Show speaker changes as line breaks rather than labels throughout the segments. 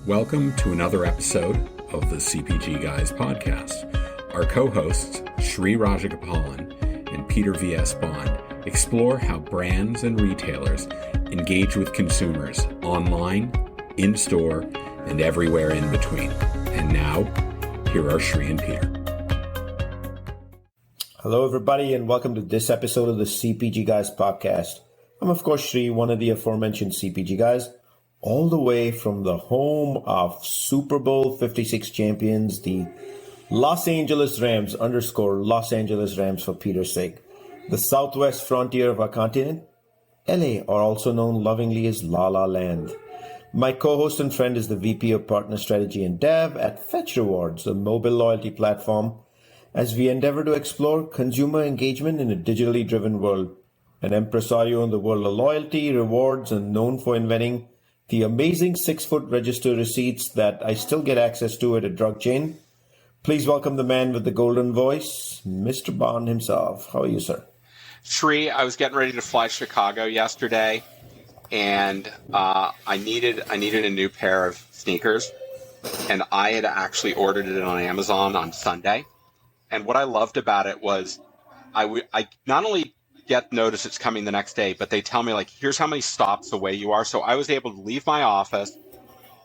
Welcome to another episode of the CPG Guys podcast. Our co-hosts, Sri Rajagopalan and Peter V.S. Bond, explore how brands and retailers engage with consumers online, in-store, and everywhere in between. And now, here are Sri and Peter.
Hello, everybody, and welcome to this episode of the CPG Guys podcast. I'm, of course, Sri, one of the aforementioned CPG guys, all the way from the home of Super Bowl 56 champions, the Los Angeles Rams, _Los Angeles Rams for Peter's sake. The southwest frontier of our continent, LA, or also known lovingly as La La Land. My co-host and friend is the VP of Partner Strategy and Dev at Fetch Rewards, a mobile loyalty platform, as we endeavor to explore consumer engagement in a digitally driven world. An impresario in the world of loyalty, rewards, and known for inventing the amazing 6-foot register receipts that I still get access to at a drug chain. Please welcome the man with the golden voice, Mr. Bond himself. How are you, sir?
Sri, I was getting ready to fly Chicago yesterday, and I needed a new pair of sneakers, and I had actually ordered it on Amazon on Sunday. And what I loved about it was I not only get notice it's coming the next day, but they tell me, like, here's how many stops away you are. So I was able to leave my office,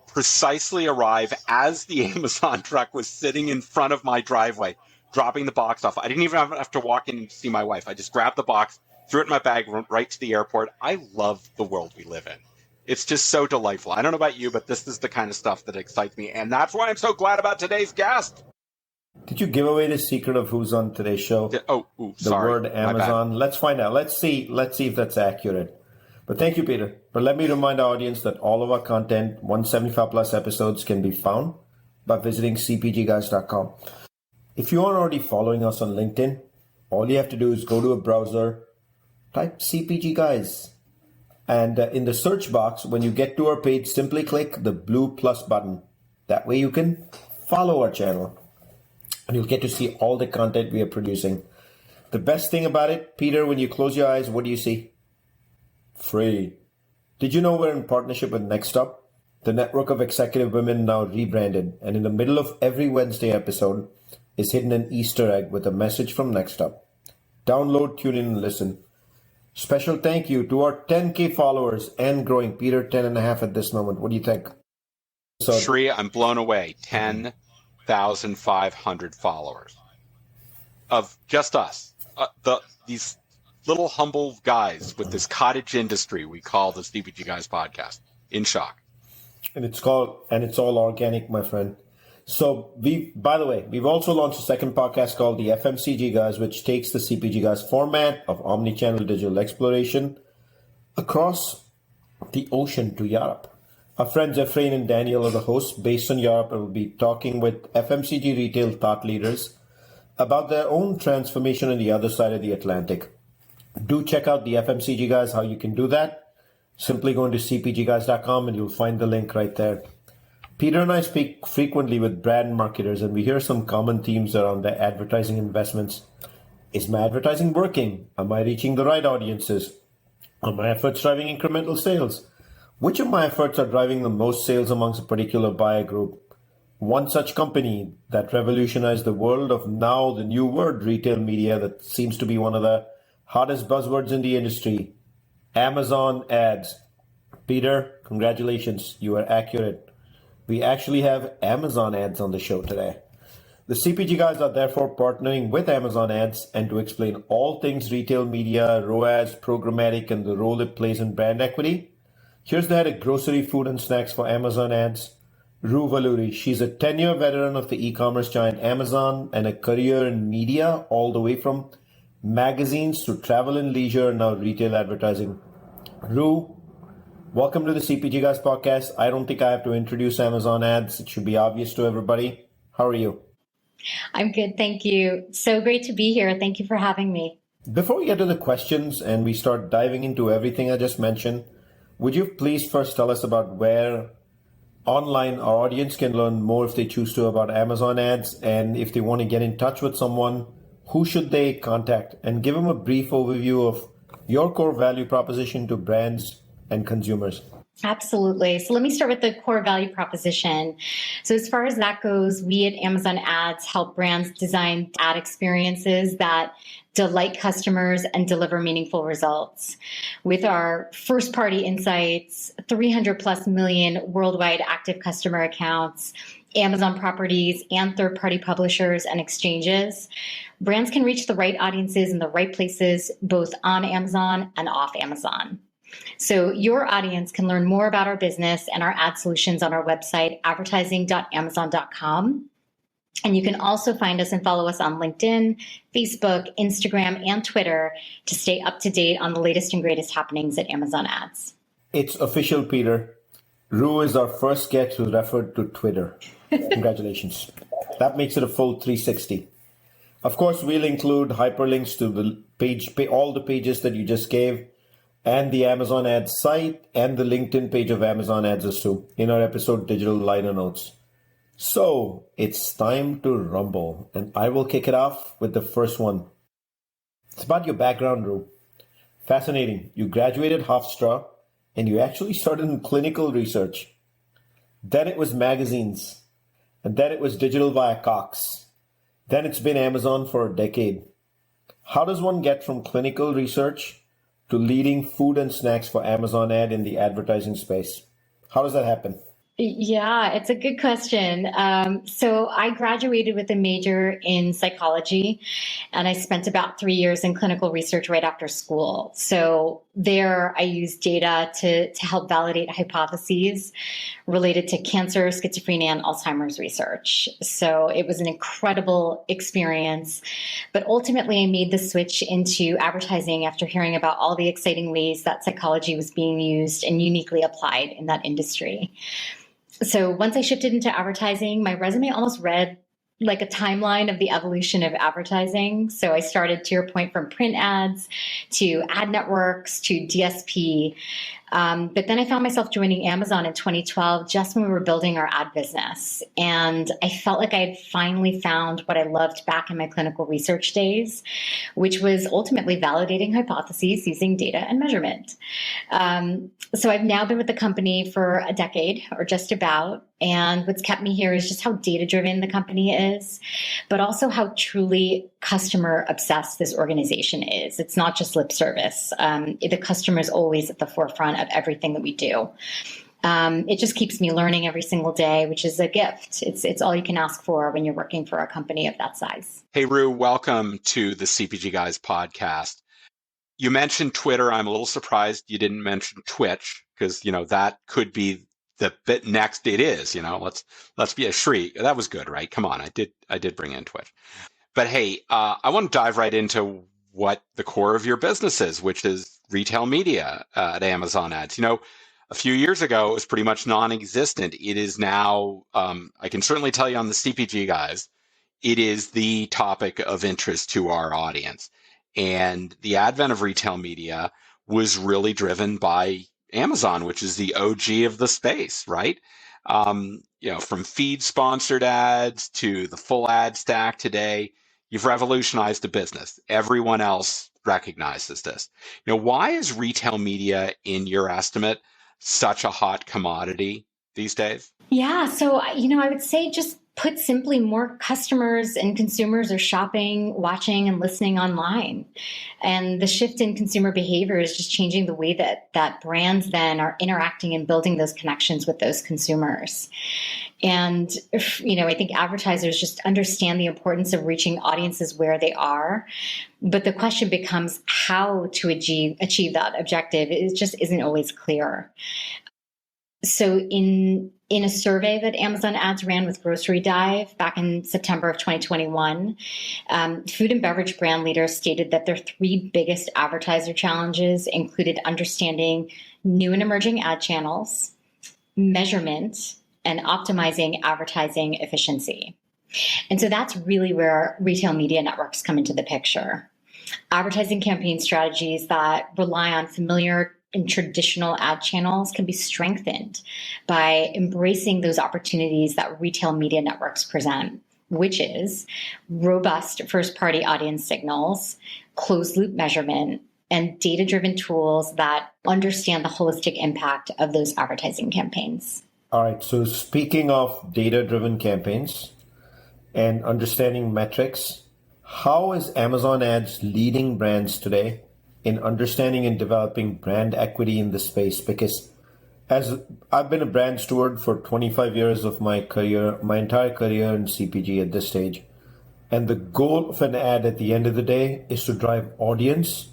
precisely arrive as the Amazon truck was sitting in front of my driveway, dropping the box off. I didn't even have to walk in and see my wife. I just grabbed the box, threw it in my bag, went right to the airport. I love the world we live in. It's just so delightful. I don't know about you, but this is the kind of stuff that excites me. And that's why I'm so glad about today's guest.
Did you give away the secret of who's on today's show?
Sorry.
Word Amazon. Let's find out. Let's see if that's accurate. But thank you, Peter. But let me remind our audience that all of our content, 175 plus episodes, can be found by visiting cpgguys.com. If you aren't already following us on LinkedIn, all you have to do is go to a browser, type CPG Guys, and in the search box, when you get to our page, simply click the blue plus button. That way you can follow our channel, and you'll get to see all the content we are producing. The best thing about it, Peter, when you close your eyes, what do you see? Free. Did you know we're in partnership with Next Up? The network of executive women now rebranded, and in the middle of every Wednesday episode is hidden an Easter egg with a message from Next Up. Download, tune in, and listen. Special thank you to our 10K followers and growing. Peter, 10.5 at this moment. What do you think?
Sri, I'm blown away. 10,500 followers of just us. These little humble guys with this cottage industry we call the CPG Guys podcast. In shock.
And it's all organic, my friend. So by the way, we've also launched a second podcast called the FMCG Guys, which takes the CPG Guys format of omnichannel digital exploration across the ocean to Europe. Our friends Efrain and Daniel are the hosts based in Europe and will be talking with FMCG retail thought leaders about their own transformation on the other side of the Atlantic. Do check out the FMCG Guys. How you can do that? Simply go into cpgguys.com and you'll find the link right there. Peter and I speak frequently with brand marketers, and we hear some common themes around their advertising investments. Is my advertising working? Am I reaching the right audiences? Are my efforts driving incremental sales? Which of my efforts are driving the most sales amongst a particular buyer group? One such company that revolutionized the world of now the new word retail media that seems to be one of the hottest buzzwords in the industry, Amazon ads. Peter, congratulations, you are accurate. We actually have Amazon ads on the show today. The CPG Guys are therefore partnering with Amazon ads, and to explain all things retail media, ROAS, programmatic, and the role it plays in brand equity, here's the head of grocery, food, and snacks for Amazon ads, Vallury. She's a 10-year veteran of the e-commerce giant Amazon and a career in media, all the way from magazines to travel and leisure, and now retail advertising. Welcome to the CPG Guys podcast. I don't think I have to introduce Amazon ads. It should be obvious to everybody. How are you?
I'm good, thank you. So great to be here. Thank you for having me.
Before we get to the questions and we start diving into everything I just mentioned, would you please first tell us about where online our audience can learn more if they choose to about Amazon ads, and if they want to get in touch with someone, who should they contact? And give them a brief overview of your core value proposition to brands and consumers.
Absolutely. So let me start with the core value proposition. So as far as that goes, we at Amazon Ads help brands design ad experiences that delight customers and deliver meaningful results. With our first party insights, 300 plus million worldwide active customer accounts, Amazon properties and third party publishers and exchanges, brands can reach the right audiences in the right places, both on Amazon and off Amazon. So your audience can learn more about our business and our ad solutions on our website, advertising.amazon.com. And you can also find us and follow us on LinkedIn, Facebook, Instagram, and Twitter to stay up to date on the latest and greatest happenings at Amazon Ads.
It's official, Peter. Rue is our first guest who referred to Twitter. Congratulations. That makes it a full 360. Of course, we'll include hyperlinks to the page, all the pages that you just gave, and the Amazon Ads site and the LinkedIn page of Amazon Ads too in our episode digital liner notes. So it's time to rumble, and I will kick it off with the first one. It's about your background, Rue. Fascinating. You graduated Hofstra and you actually started in clinical research. Then it was magazines, and then it was digital via Cox. Then it's been Amazon for a decade. How does one get from clinical research to leading food and snacks for Amazon Ad in the advertising space? How does that happen?
Yeah, it's a good question. So I graduated with a major in psychology, and I spent about 3 years in clinical research right after school. So there I used data to help validate hypotheses related to cancer, schizophrenia, and Alzheimer's research. So it was an incredible experience. But ultimately, I made the switch into advertising after hearing about all the exciting ways that psychology was being used and uniquely applied in that industry. So once I shifted into advertising, my resume almost read like a timeline of the evolution of advertising. So I started, to your point, from print ads to ad networks to DSP. But then I found myself joining Amazon in 2012, just when we were building our ad business. And I felt like I had finally found what I loved back in my clinical research days, which was ultimately validating hypotheses using data and measurement. So I've now been with the company for a decade, or just about. And what's kept me here is just how data-driven the company is, but also how truly customer-obsessed this organization is. It's not just lip service. The customer is always at the forefront of everything that we do. It just keeps me learning every single day, which is a gift. It's all you can ask for when you're working for a company of that size.
Hey, Rue, welcome to the CPG Guys podcast. You mentioned Twitter. I'm a little surprised you didn't mention Twitch, because, that could be the bit next. It is, let's be a Shri. That was good, right? Come on. I did bring in Twitch. But hey, I want to dive right into what the core of your business is, which is retail media at Amazon Ads. A few years ago, it was pretty much non-existent. It is now, I can certainly tell you on the CPG Guys, it is the topic of interest to our audience. And the advent of retail media was really driven by Amazon, which is the OG of the space, right? From feed sponsored ads to the full ad stack today, you've revolutionized the business. Everyone else recognizes this. Why is retail media, in your estimate, such a hot commodity these days?
Yeah. So, I would say, just put simply, more customers and consumers are shopping, watching, and listening online. And the shift in consumer behavior is just changing the way that brands then are interacting and building those connections with those consumers. And, I think advertisers just understand the importance of reaching audiences where they are. But the question becomes how to achieve that objective. It just isn't always clear. So in a survey that Amazon Ads ran with Grocery Dive back in September of 2021, food and beverage brand leaders stated that their 3 biggest advertiser challenges included understanding new and emerging ad channels, measurement, and optimizing advertising efficiency. And so that's really where retail media networks come into the picture. Advertising campaign strategies that rely on familiar and traditional ad channels can be strengthened by embracing those opportunities that retail media networks present, which is robust first-party audience signals, closed-loop measurement, and data-driven tools that understand the holistic impact of those advertising campaigns.
All right. So speaking of data-driven campaigns and understanding metrics, how is Amazon Ads leading brands today in understanding and developing brand equity in the space? Because as I've been a brand steward for 25 years of my career, my entire career in CPG at this stage, and the goal of an ad at the end of the day is to drive audience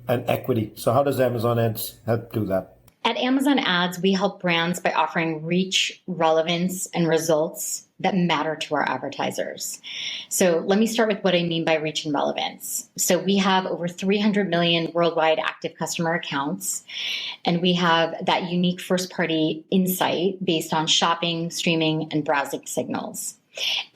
and equity. So how does Amazon Ads help do that?
At Amazon Ads, we help brands by offering reach, relevance, and results that matter to our advertisers. So let me start with what I mean by reach and relevance. So we have over 300 million worldwide active customer accounts, and we have that unique first-party insight based on shopping, streaming, and browsing signals.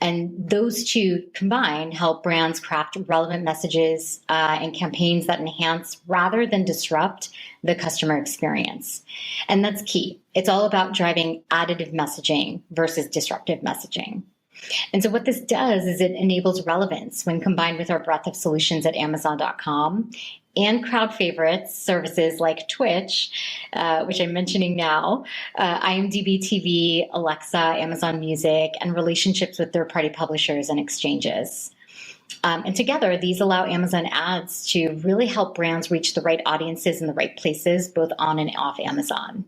And those two combined help brands craft relevant messages and campaigns that enhance rather than disrupt the customer experience. And that's key. It's all about driving additive messaging versus disruptive messaging. And so what this does is it enables relevance when combined with our breadth of solutions at Amazon.com and crowd favorites services like Twitch, which I'm mentioning now, IMDb TV, Alexa, Amazon Music, and relationships with third-party publishers and exchanges. And together, these allow Amazon Ads to really help brands reach the right audiences in the right places, both on and off Amazon.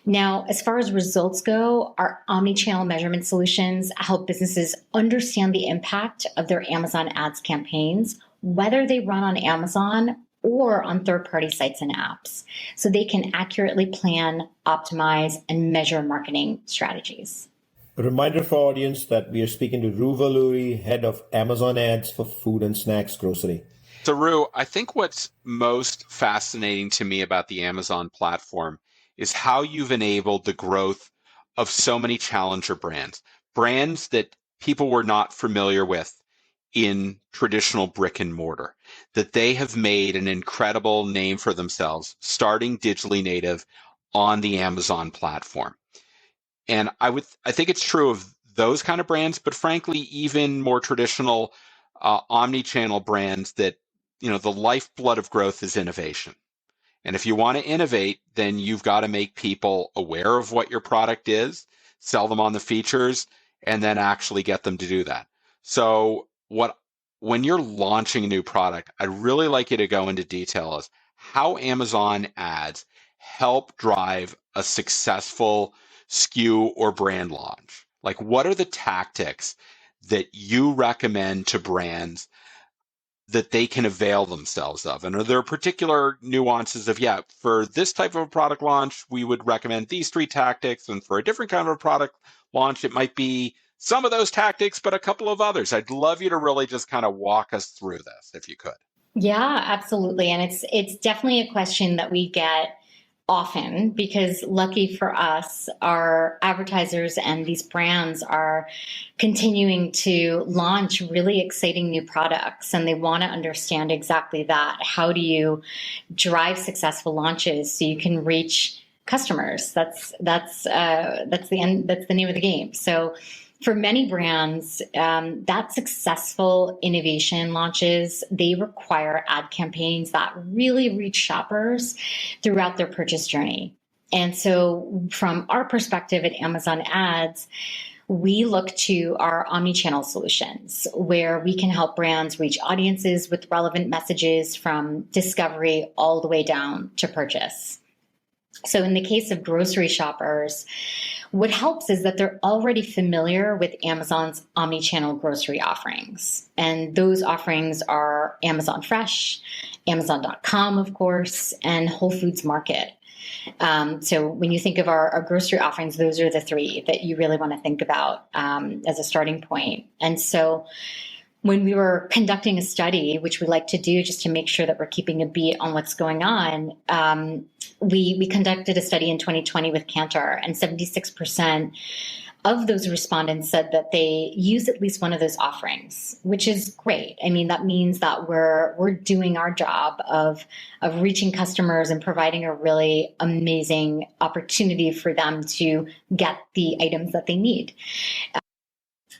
Now, as far as results go, our omnichannel measurement solutions help businesses understand the impact of their Amazon Ads campaigns, whether they run on Amazon or on third-party sites and apps, so they can accurately plan, optimize, and measure marketing strategies.
A reminder for audience that we are speaking to Ru Vallury, head of Amazon Ads for food and snacks grocery.
So, Ru, I think what's most fascinating to me about the Amazon platform is how you've enabled the growth of so many challenger brands that people were not familiar with in traditional brick and mortar, that they have made an incredible name for themselves, starting digitally native on the Amazon platform. And I think it's true of those kind of brands, but frankly, even more traditional omni-channel brands that, the lifeblood of growth is innovation. And if you want to innovate, then you've got to make people aware of what your product is, sell them on the features, and then actually get them to do that. So when you're launching a new product, I'd really like you to go into detail as how Amazon Ads help drive a successful SKU or brand launch. Like, what are the tactics that you recommend to brands that they can avail themselves of? And are there particular nuances of, for this type of a product launch, we would recommend these 3 tactics, and for a different kind of a product launch, it might be some of those tactics, but a couple of others. I'd love you to really just kind of walk us through this, if you could.
Yeah, absolutely. And it's definitely a question that we get often, because lucky for us, our advertisers and these brands are continuing to launch really exciting new products, and they want to understand exactly that. How do you drive successful launches so you can reach customers? That's the end. That's the name of the game. So for many brands, that successful innovation launches, they require ad campaigns that really reach shoppers throughout their purchase journey. And so from our perspective at Amazon Ads, we look to our omnichannel solutions, where we can help brands reach audiences with relevant messages from discovery all the way down to purchase. So in the case of grocery shoppers, what helps is that they're already familiar with Amazon's omnichannel grocery offerings. And those offerings are Amazon Fresh, Amazon.com, of course, and Whole Foods Market. So when you think of our grocery offerings, those are the 3 that you really want to think about as a starting point. And so when we were conducting a study, which we like to do just to make sure that we're keeping a beat on what's going on, we conducted a study in 2020 with Kantar, and 76% of those respondents said that they use at least one of those offerings, which is great. I mean, that means that we're doing our job of reaching customers and providing a really amazing opportunity for them to get the items that they need.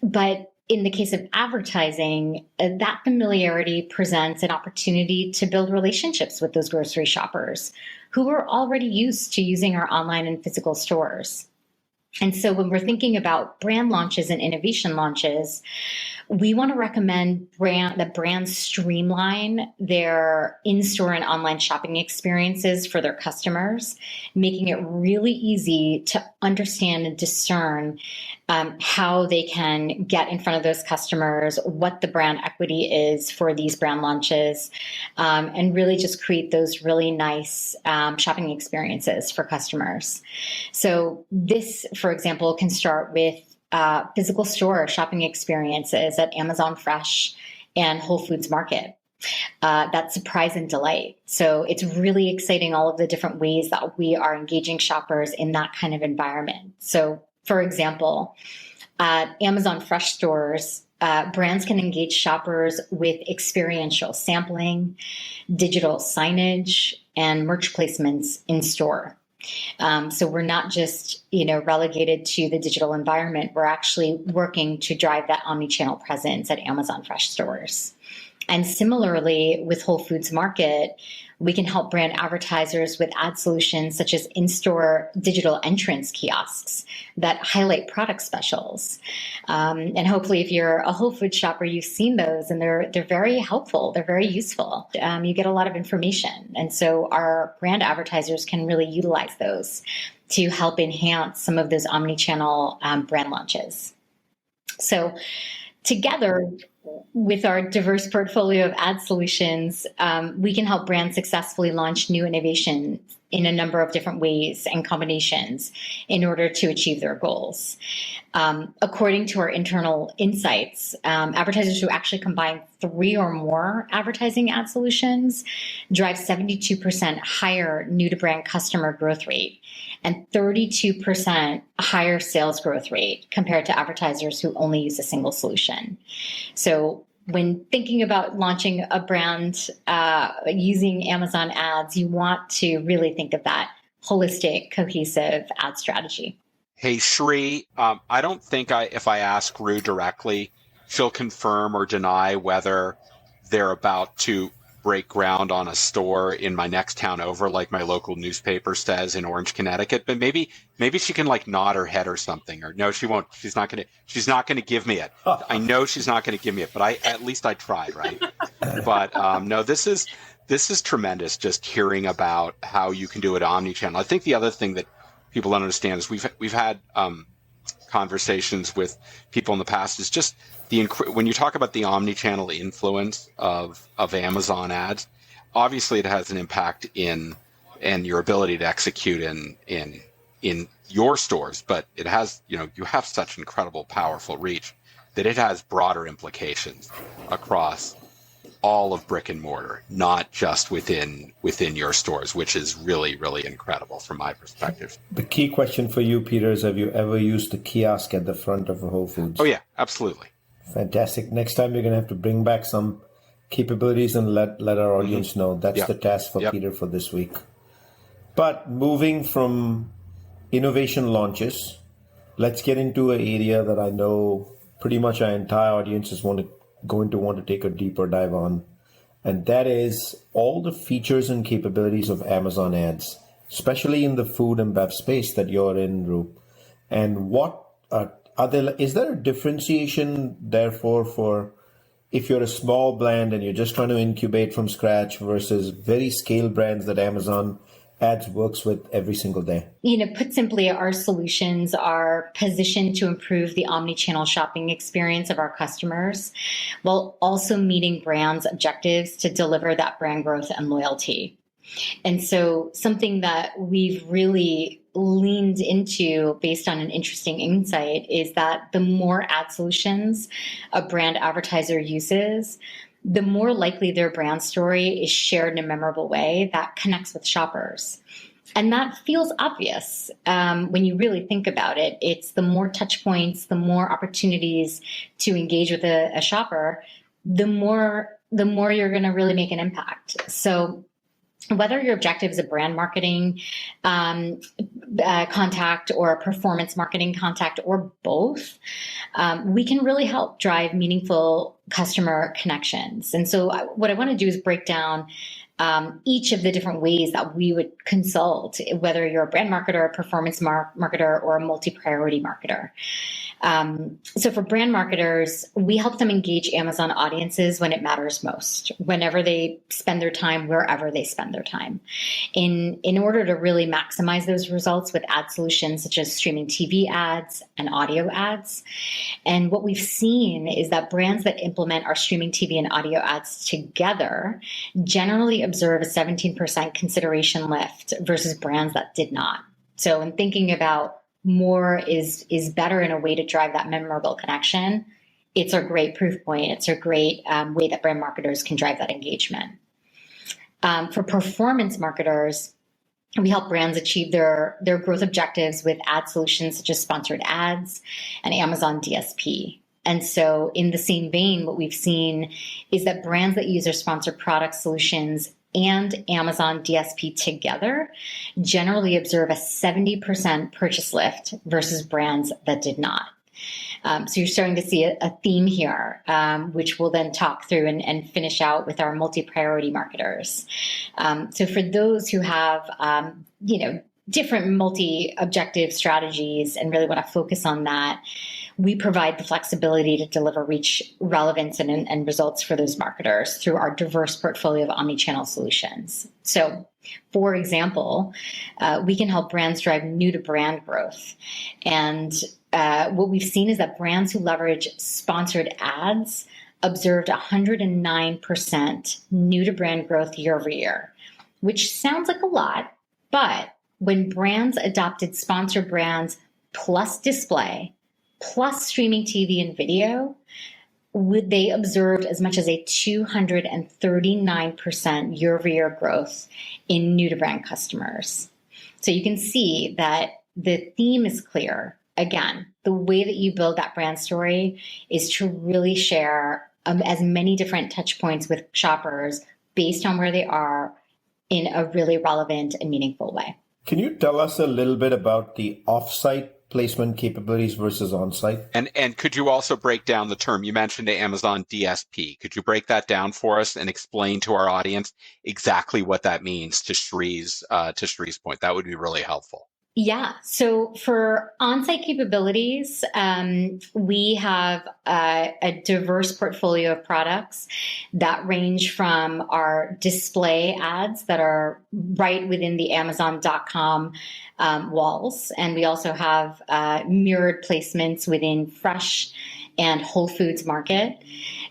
But in the case of advertising, that familiarity presents an opportunity to build relationships with those grocery shoppers who are already used to using our online and physical stores. And so when we're thinking about brand launches and innovation launches, we want to recommend that brands streamline their in-store and online shopping experiences for their customers, making it really easy to understand and discern how they can get in front of those customers, what the brand equity is for these brand launches, and really just create those really nice shopping experiences for customers. So this, for example, can start with physical store shopping experiences at Amazon Fresh and Whole Foods Market. That surprise and delight. So it's really exciting, all of the different ways that we are engaging shoppers in that kind of environment. So for example, at Amazon Fresh stores, brands can engage shoppers with experiential sampling, digital signage, and merch placements in store. So we're not just, relegated to the digital environment. We're actually working to drive that omnichannel presence at Amazon Fresh stores. And similarly, with Whole Foods Market, we can help brand advertisers with ad solutions such as in-store digital entrance kiosks that highlight product specials. And hopefully, if you're a Whole Foods shopper, you've seen those, and they're very helpful. They're very useful. You get a lot of information. And so our brand advertisers can really utilize those to help enhance some of those omnichannel brand launches. So together, with our diverse portfolio of ad solutions, we can help brands successfully launch new innovation in a number of different ways and combinations in order to achieve their goals. According to our internal insights, advertisers who actually combine 3 or more advertising ad solutions drive 72% higher new-to-brand customer growth rate and 32% higher sales growth rate compared to advertisers who only use a single solution. So when thinking about launching a brand using Amazon ads, you want to really think of that holistic, cohesive ad strategy.
Hey, Shri, I don't think if I ask Rue directly, she'll confirm or deny whether they're about to break ground on a store in my next town over, like my local newspaper says in Orange, Connecticut. But maybe she can nod her head or something. Or no, she won't. She's not gonna give me it. I know she's not gonna give me it. But at least I tried, right? But no, this is tremendous. Just hearing about how you can do it omnichannel. I think the other thing that people don't understand is we've had conversations with people in the past is just when you talk about the omnichannel influence of Amazon ads, obviously it has an impact in your ability to execute in your stores, but it has, you have such incredible, powerful reach that it has broader implications across all of brick and mortar, not just within your stores, which is really, really incredible from my perspective.
The key question for you, Peter, is have you ever used the kiosk at the front of a Whole Foods?
Oh, yeah, absolutely.
Fantastic. Next time you're going to have to bring back some capabilities and let our audience know. That's the task for Peter for this week. But moving from innovation launches, let's get into an area that I know pretty much our entire audience is going to want to take a deeper dive on. And that is all the features and capabilities of Amazon ads, especially in the food and bev space that you're in, Rue. And what is there a differentiation, therefore, for if you're a small brand and you're just trying to incubate from scratch versus very scaled brands that Amazon ads works with every single day?
Put simply, our solutions are positioned to improve the omnichannel shopping experience of our customers while also meeting brands' objectives to deliver that brand growth and loyalty. And so something that we've really leaned into based on an interesting insight is that the more ad solutions a brand advertiser uses, the more likely their brand story is shared in a memorable way that connects with shoppers. And that feels obvious when you really think about it. It's the more touch points, the more opportunities to engage with a shopper, the more you're going to really make an impact. So whether your objective is a brand marketing contact or a performance marketing contact or both, we can really help drive meaningful customer connections. And so what I want to do is break down each of the different ways that we would consult, whether you're a brand marketer, a performance marketer, or a multi-priority marketer. So for brand marketers, we help them engage Amazon audiences when it matters most, whenever they spend their time, wherever they spend their time. In order to really maximize those results with ad solutions such as streaming TV ads and audio ads. And what we've seen is that brands that implement our streaming TV and audio ads together generally observe a 17% consideration lift versus brands that did not. So in thinking about more is better in a way to drive that memorable connection, it's a great proof point. It's a great way that brand marketers can drive that engagement. For performance marketers, we help brands achieve their growth objectives with ad solutions such as sponsored ads and Amazon DSP. And so in the same vein, what we've seen is that brands that use their sponsored product solutions and Amazon DSP together generally observe a 70% purchase lift versus brands that did not. So you're starting to see a theme here, which we'll then talk through and finish out with our multi-priority marketers. So for those who have, different multi-objective strategies and really want to focus on that, we provide the flexibility to deliver reach, relevance, and results for those marketers through our diverse portfolio of omnichannel solutions. So, for example, we can help brands drive new-to-brand growth. And what we've seen is that brands who leverage sponsored ads observed 109% new-to-brand growth year over year, which sounds like a lot, but when brands adopted sponsored brands plus display, plus streaming TV and video, they observed as much as a 239% year-over-year growth in new-to-brand customers. So you can see that the theme is clear. Again, the way that you build that brand story is to really share as many different touch points with shoppers based on where they are in a really relevant and meaningful way.
Can you tell us a little bit about the off-site placement capabilities versus on-site?
And could you also break down the term? You mentioned the Amazon DSP. Could you break that down for us and explain to our audience exactly what that means to Shree's point? That would be really helpful.
Yeah. So for on-site capabilities, we have a diverse portfolio of products that range from our display ads that are right within the Amazon.com walls. And we also have mirrored placements within Fresh and Whole Foods Market.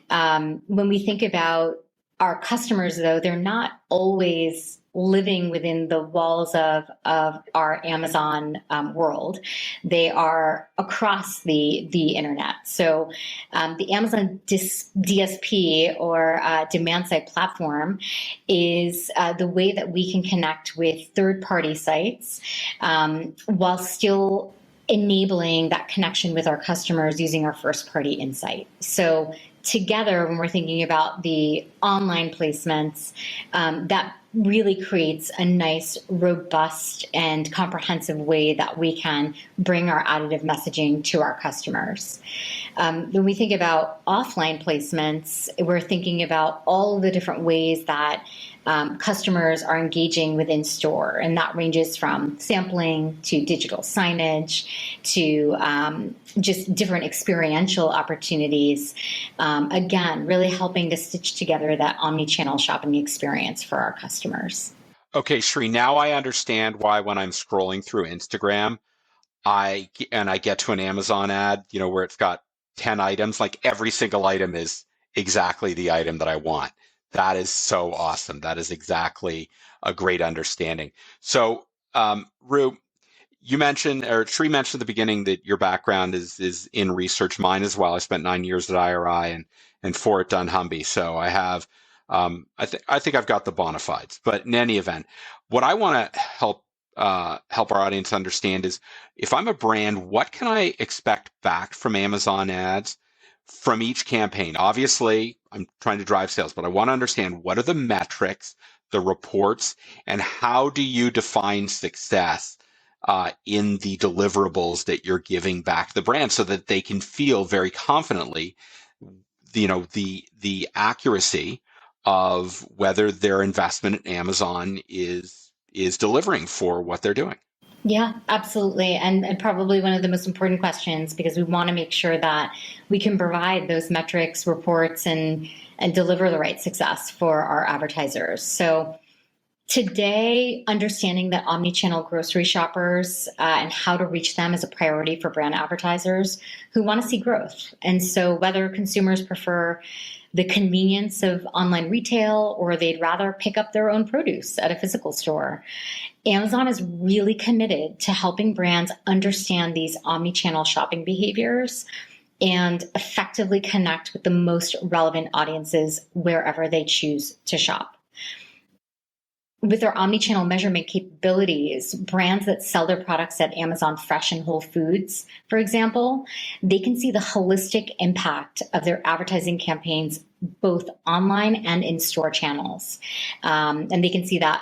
When we think about our customers, though, they're not always living within the walls of our Amazon world. They are across the internet. So the Amazon DSP or demand side platform is the way that we can connect with third-party sites while still enabling that connection with our customers using our first-party insight. So together, when we're thinking about the online placements, that really creates a nice, robust, and comprehensive way that we can bring our additive messaging to our customers. When we think about offline placements, we're thinking about all of the different ways that customers are engaging within store, and that ranges from sampling to digital signage to just different experiential opportunities. Again, really helping to stitch together that omni-channel shopping experience for our customers.
Okay, Shree, now I understand why when I'm scrolling through Instagram, I get to an Amazon ad, where it's got 10 items, like every single item is exactly the item that I want. That is so awesome. That is exactly a great understanding. So, Rue, you mentioned, or Shree mentioned at the beginning that your background is in research. Mine as well. I spent 9 years at IRI and 4 at dunnhumby. So I have, I think I've got the bona fides. But in any event, what I want to help our audience understand is, if I'm a brand, what can I expect back from Amazon ads from each campaign? Obviously, I'm trying to drive sales, but I want to understand, what are the metrics the reports, and how do you define success in the deliverables that you're giving back the brand so that they can feel very confidently, the accuracy of whether their investment in Amazon is delivering for what they're doing?
Yeah, absolutely. And probably one of the most important questions, because we want to make sure that we can provide those metrics, reports, and deliver the right success for our advertisers. So today, understanding that omnichannel grocery shoppers and how to reach them is a priority for brand advertisers who want to see growth. And so whether consumers prefer the convenience of online retail or they'd rather pick up their own produce at a physical store, Amazon is really committed to helping brands understand these omnichannel shopping behaviors and effectively connect with the most relevant audiences wherever they choose to shop. With our omnichannel measurement capabilities, brands that sell their products at Amazon Fresh and Whole Foods, for example, they can see the holistic impact of their advertising campaigns both online and in-store channels. And they can see that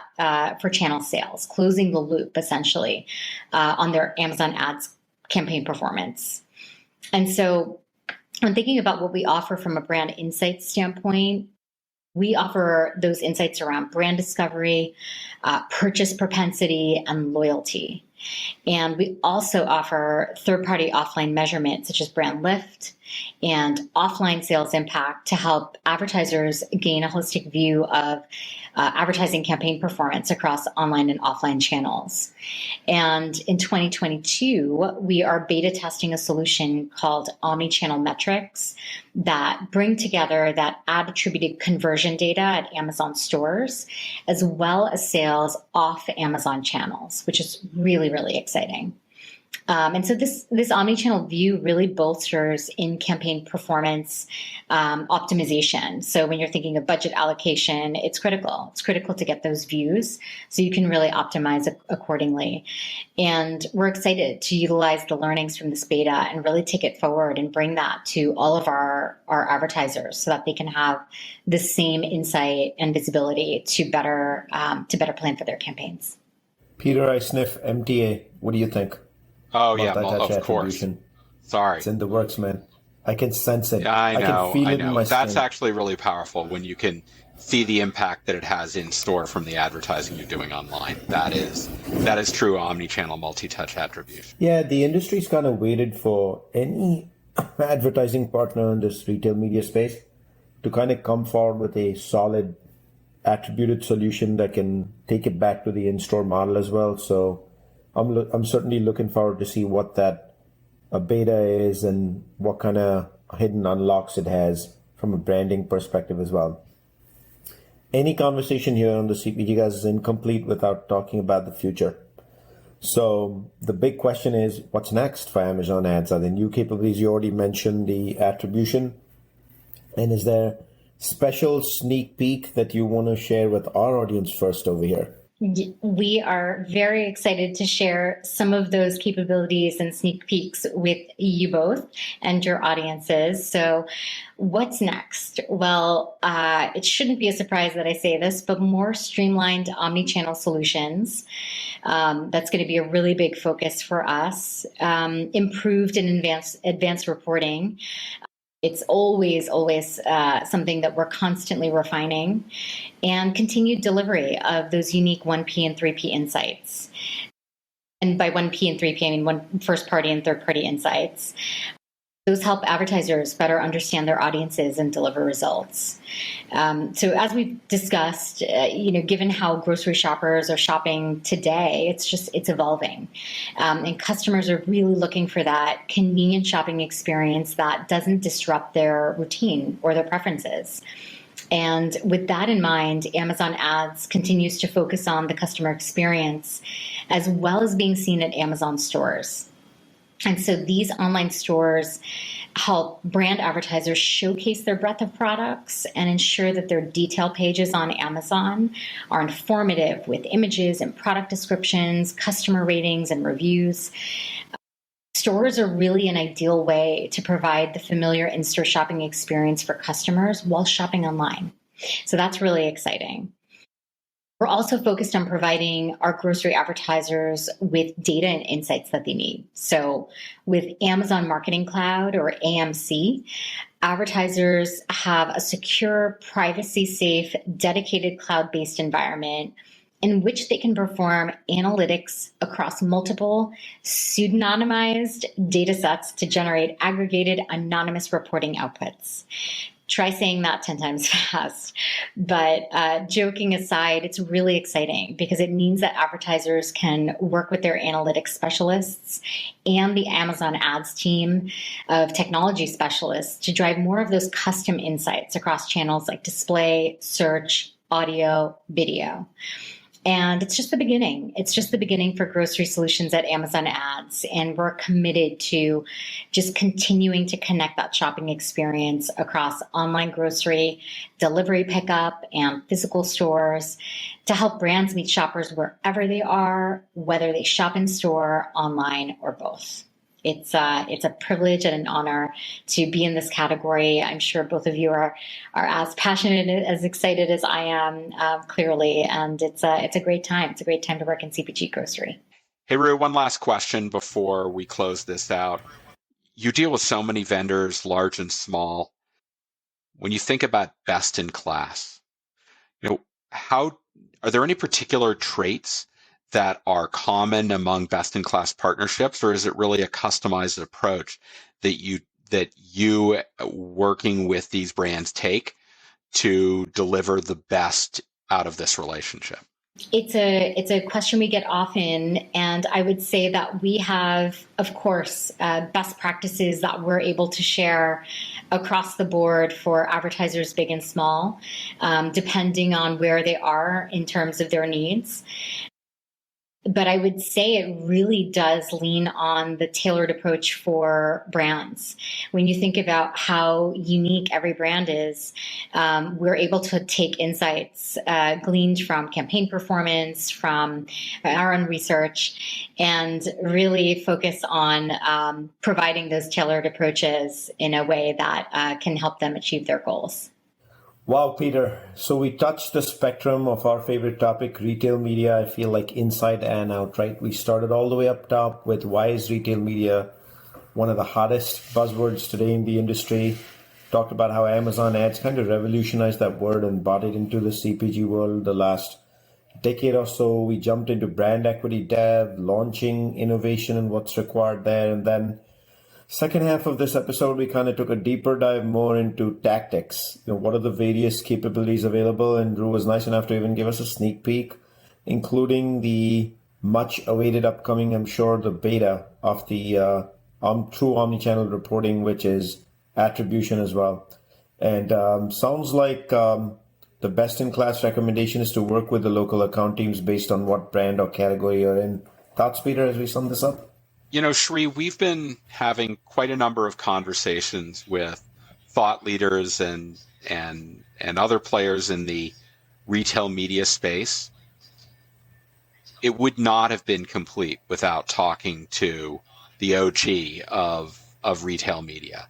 for channel sales, closing the loop, essentially, on their Amazon ads campaign performance. And so when thinking about what we offer from a brand insights standpoint, we offer those insights around brand discovery, purchase propensity, and loyalty. And we also offer third-party offline measurement, such as brand lift and offline sales impact, to help advertisers gain a holistic view of advertising campaign performance across online and offline channels. And in 2022, we are beta testing a solution called Omnichannel Metrics that bring together that ad attributed conversion data at Amazon stores, as well as sales off Amazon channels, which is really, really exciting. And so this omnichannel view really bolsters in-campaign performance optimization. So when you're thinking of budget allocation, it's critical. It's critical to get those views so you can really optimize accordingly. And we're excited to utilize the learnings from this beta and really take it forward and bring that to all of our advertisers so that they can have the same insight and visibility to better plan for their campaigns.
Peter, I sniff MTA. What do you think?
Oh, yeah, well, of course. Sorry.
It's in the works, man. I can sense it.
Yeah, I know.
can feel it in my
That's
skin.
actually really powerful when you can see the impact that it has in store from the advertising you're doing online. That is true omnichannel multi-touch attribution.
Yeah, the industry's kind of waited for any advertising partner in this retail media space to kind of come forward with a solid attributed solution that can take it back to the in-store model as well. So I'm certainly looking forward to see what that beta is and what kind of hidden unlocks it has from a branding perspective as well. Any conversation here on the CPG guys is incomplete without talking about the future. So the big question is, what's next for Amazon ads? Are there new capabilities? You already mentioned the attribution. And is there special sneak peek that you want to share with our audience first over here?
We are very excited to share some of those capabilities and sneak peeks with you both and your audiences. So what's next? Well, it shouldn't be a surprise that I say this, but more streamlined omnichannel solutions. That's going to be a really big focus for us. Improved and advanced reporting. It's always something that we're constantly refining, and continued delivery of those unique 1P and 3P insights. And by 1P and 3P, I mean one first party and third party insights. Those help advertisers better understand their audiences and deliver results. So as we've discussed, given how grocery shoppers are shopping today, it's evolving. And customers are really looking for that convenient shopping experience that doesn't disrupt their routine or their preferences. And with that in mind, Amazon Ads continues to focus on the customer experience as well as being seen at Amazon stores. And so these online stores help brand advertisers showcase their breadth of products and ensure that their detail pages on Amazon are informative with images and product descriptions, customer ratings, and reviews. Stores are really an ideal way to provide the familiar in-store shopping experience for customers while shopping online. So that's really exciting. We're also focused on providing our grocery advertisers with data and insights that they need. So with Amazon Marketing Cloud, or AMC, advertisers have a secure, privacy-safe, dedicated cloud-based environment in which they can perform analytics across multiple pseudonymized data sets to generate aggregated anonymous reporting outputs. Try saying that 10 times fast. But joking aside, it's really exciting because it means that advertisers can work with their analytics specialists and the Amazon ads team of technology specialists to drive more of those custom insights across channels like display, search, audio, video. And it's just the beginning. It's just the beginning for grocery solutions at Amazon Ads. And we're committed to just continuing to connect that shopping experience across online grocery, delivery pickup, and physical stores to help brands meet shoppers wherever they are, whether they shop in store, online, or both. It's a privilege and an honor to be in this category. I'm sure both of you are as passionate, as excited as I am, clearly, and it's a great time. It's a great time to work in CPG grocery.
Hey, Rue, one last question before we close this out. You deal with so many vendors, large and small. When you think about best in class, how are there any particular traits that are common among best-in-class partnerships, or is it really a customized approach that you working with these brands take to deliver the best out of this relationship?
It's a question we get often, and I would say that we have, of course, best practices that we're able to share across the board for advertisers big and small, depending on where they are in terms of their needs. But I would say it really does lean on the tailored approach for brands. When you think about how unique every brand is, we're able to take insights gleaned from campaign performance, from our own research, and really focus on providing those tailored approaches in a way that can help them achieve their goals.
Wow, Peter. So we touched the spectrum of our favorite topic, retail media, I feel like inside and out, right? We started all the way up top with why is retail media one of the hottest buzzwords today in the industry. Talked about how Amazon ads kind of revolutionized that word and brought it into the CPG world the last decade or so. We jumped into brand equity dev, launching innovation and what's required there. And then second half of this episode, we kind of took a deeper dive more into tactics. What are the various capabilities available? And Drew was nice enough to even give us a sneak peek, including the much awaited upcoming, I'm sure, the beta of the true omnichannel reporting, which is attribution as well. And sounds like the best in class recommendation is to work with the local account teams based on what brand or category you're in. Thoughts, Peter, as we sum this up?
Shri, we've been having quite a number of conversations with thought leaders and other players in the retail media space. It would not have been complete without talking to the OG of retail media.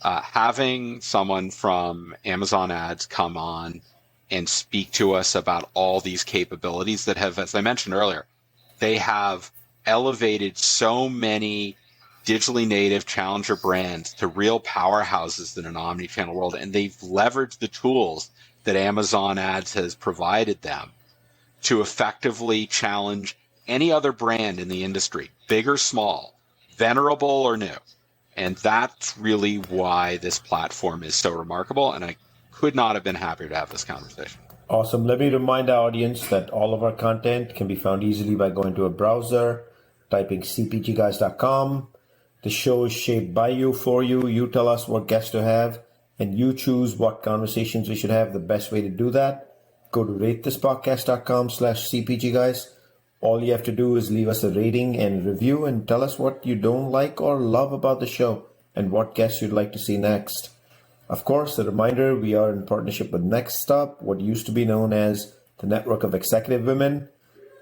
Having someone from Amazon Ads come on and speak to us about all these capabilities that have, as I mentioned earlier, they have elevated so many digitally native challenger brands to real powerhouses in an omnichannel world, and they've leveraged the tools that Amazon Ads has provided them to effectively challenge any other brand in the industry, big or small, venerable or new. And that's really why this platform is so remarkable, and I could not have been happier to have this conversation.
Awesome. Let me remind our audience that all of our content can be found easily by going to a browser, typing cpgguys.com. The show is shaped by you, for you. You tell us what guests to have, and you choose what conversations we should have. The best way to do that, go to ratethispodcast.com/cpgguys. All you have to do is leave us a rating and review and tell us what you don't like or love about the show and what guests you'd like to see next. Of course, a reminder, we are in partnership with Next Stop, what used to be known as the Network of Executive Women.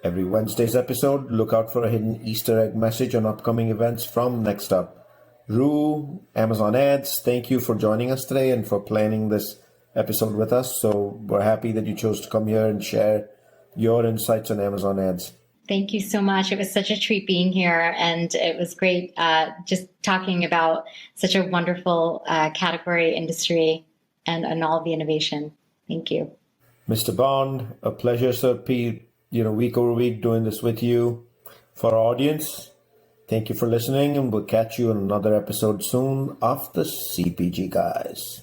Every Wednesday's episode, look out for a hidden Easter egg message on upcoming events from Next Up. Rue, Amazon Ads, thank you for joining us today and for planning this episode with us. So we're happy that you chose to come here and share your insights on Amazon ads.
Thank you so much. It was such a treat being here, and it was great just talking about such a wonderful category, industry, and all the innovation. Thank you.
Mr. Bond, a pleasure, sir. Pete, week over week doing this with you. For our audience, thank you for listening, and we'll catch you in another episode soon of the CPG Guys.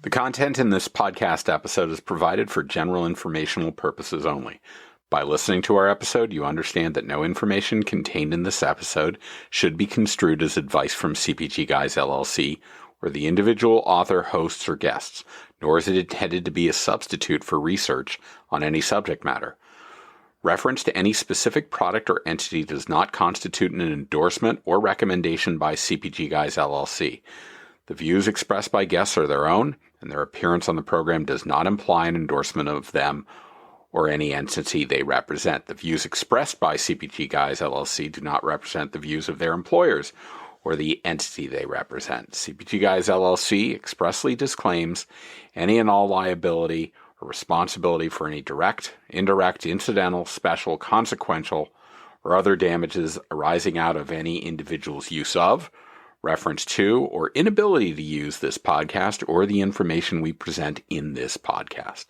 The content in this podcast episode is provided for general informational purposes only. By listening to our episode, you understand that no information contained in this episode should be construed as advice from CPG Guys LLC or the individual author, hosts, or guests, nor is it intended to be a substitute for research on any subject matter. Reference to any specific product or entity does not constitute an endorsement or recommendation by CPG Guys LLC. The views expressed by guests are their own, and their appearance on the program does not imply an endorsement of them or any entity they represent. The views expressed by CPG Guys LLC do not represent the views of their employers or the entity they represent. CPG Guys LLC expressly disclaims any and all liability or responsibility for any direct, indirect, incidental, special, consequential, or other damages arising out of any individual's use of, reference to, or inability to use this podcast or the information we present in this podcast.